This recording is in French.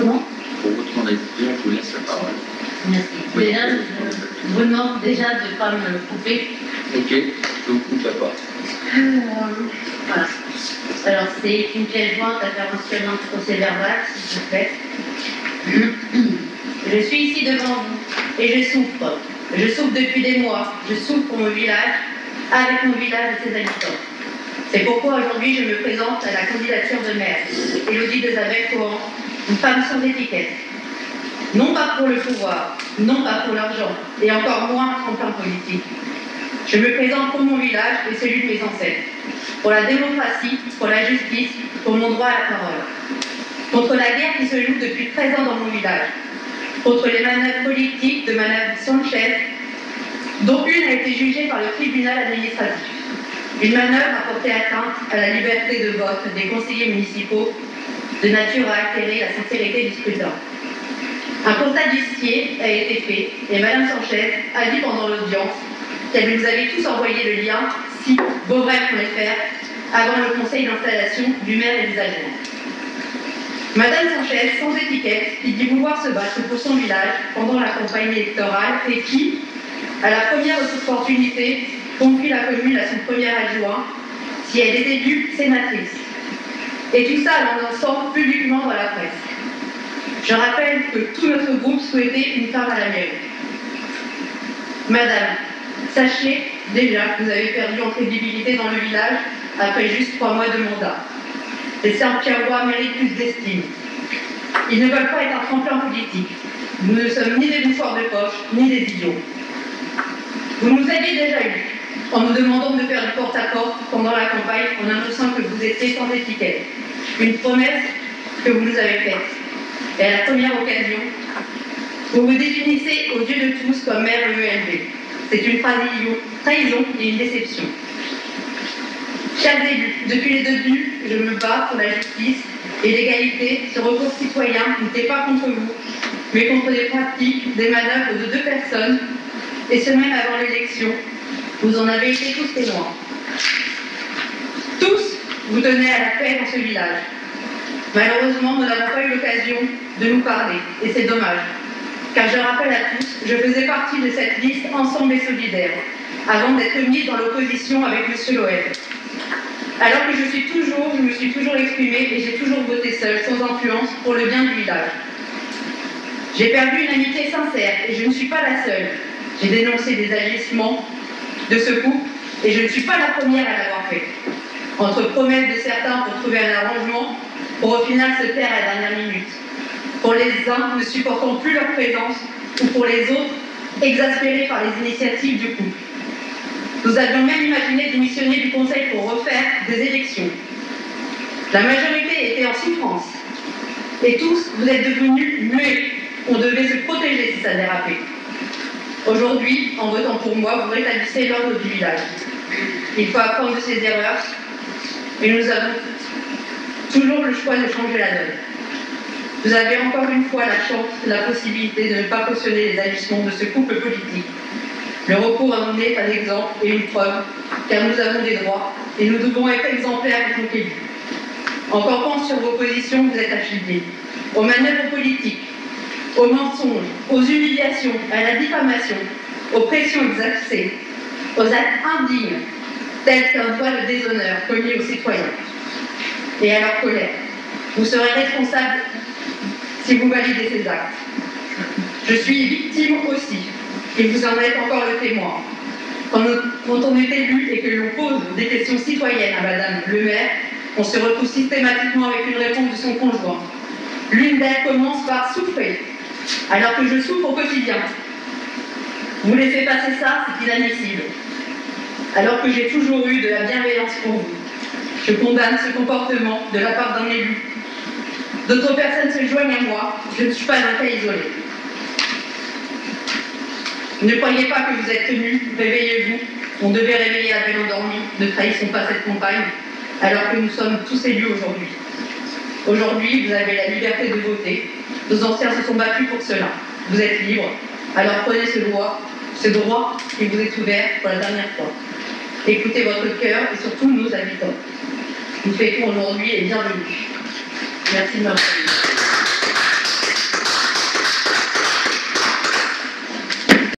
Comment? Pour votre honnêteté, on vous laisse la parole. Merci. Oui. Déjà, je vous demande déjà de ne pas me couper. Ok, je vous coupe la parole. Voilà. Alors, c'est une pièce jointe à faire mentionner dans le procès verbal, s'il vous plaît. Je suis ici devant vous et je souffre. Je souffre depuis des mois. Je souffre pour mon village, avec mon village et ses habitants. C'est pourquoi aujourd'hui je me présente à la candidature de maire, Élodie Desabel Cohan, une femme sans étiquette. Non pas pour le pouvoir, non pas pour l'argent, et encore moins en plan politique. Je me présente pour mon village et celui de mes ancêtres, pour la démocratie, pour la justice, pour mon droit à la parole, contre la guerre qui se joue depuis 13 ans dans mon village, contre les manœuvres politiques de Mme Sanchez, dont une a été jugée par le tribunal administratif. Une manœuvre a porté atteinte à la liberté de vote des conseillers municipaux, de nature à altérer la sincérité du scrutin. Un constat d'huissier a été fait et Mme Sanchez a dit pendant l'audience qu'elle nous avait tous envoyé le lien si beaubref.fr avant le conseil d'installation du maire et des adjoints. Madame Sanchez, sans étiquette, qui dit vouloir se battre pour son village pendant la campagne électorale et qui, à la première opportunité, confie la commune à son premier adjoint si elle est élue sénatrice. Et tout ça en lançant publiquement dans la presse. Je rappelle que tout notre groupe souhaitait une femme à la mairie. Madame, sachez déjà que vous avez perdu en crédibilité dans le village après juste 3 mois de mandat. Les Saint-Pierrois méritent plus d'estime. Ils ne veulent pas être un tremplin politique. Nous ne sommes ni des bouffeurs de poche, ni des idiots. Vous nous aviez déjà eu, en nous demandant de faire du porte-à-porte pendant la campagne, en annonçant que vous étiez sans étiquette. Une promesse que vous nous avez faite. Et à la première occasion, vous vous définissez aux yeux de tous comme maire EELV. C'est une trahison et une déception. Chers élus, depuis les débuts, je me bats pour la justice et l'égalité. Ce recours citoyen n'était pas contre vous, mais contre des pratiques, des manœuvres de 2 personnes, et ce même avant l'élection. Vous en avez été tous témoins. Tous, vous tenez à la paix dans ce village. Malheureusement, nous n'avons pas eu l'occasion de nous parler, et c'est dommage. Car je rappelle à tous, je faisais partie de cette liste Ensemble et Solidaire, avant d'être mise dans l'opposition avec M. Loeb. Alors que je me suis toujours exprimée et j'ai toujours voté seule, sans influence, pour le bien du village. J'ai perdu une amitié sincère, et je ne suis pas la seule. J'ai dénoncé des agissements de ce couple, et je ne suis pas la première à l'avoir fait. Entre promesses de certains pour trouver un arrangement, pour au final se taire à la dernière minute. Pour les uns ne supportant plus leur présence, ou pour les autres, exaspérés par les initiatives du couple. Nous avions même imaginé démissionner du conseil pour refaire des élections. La majorité était en souffrance. Et tous, vous êtes devenus muets. On devait se protéger si ça dérapait. Aujourd'hui, en votant pour moi, vous rétablissez l'ordre du village. Il faut apprendre de ses erreurs. Et nous avons toujours le choix de changer la donne. Vous avez encore une fois la chance, la possibilité de ne pas cautionner les agissements de ce couple politique. Le recours à mon est un exemple et une preuve, car nous avons des droits et nous devons être exemplaires en tant qu'élus. En campant sur vos positions, vous êtes affiliés aux manœuvres politiques, aux mensonges, aux humiliations, à la diffamation, aux pressions exercées, aux actes indignes, tels qu'un voile de déshonneur commis aux citoyens, et à leur colère. Vous serez responsable si vous validez ces actes. Je suis victime aussi, et vous en êtes encore le témoin. Quand on est élu et que l'on pose des questions citoyennes à Madame le maire, on se retrouve systématiquement avec une réponse de son conjoint. L'une d'elles commence par souffrir, alors que je souffre au quotidien. Vous laissez passer ça, c'est inadmissible. Alors que j'ai toujours eu de la bienveillance pour vous. Je condamne ce comportement de la part d'un élu. D'autres personnes se joignent à moi, je ne suis pas un cas isolé. Ne croyez pas que vous êtes tenus, réveillez-vous. On devait réveiller la belle endormie, ne trahissons pas cette campagne, alors que nous sommes tous élus aujourd'hui. Aujourd'hui, vous avez la liberté de voter. Nos anciens se sont battus pour cela. Vous êtes libres, alors prenez ce droit qui vous est ouvert pour la dernière fois. Écoutez votre cœur et surtout nos habitants. Nous fêtons aujourd'hui et bienvenue. Merci de m'avoir.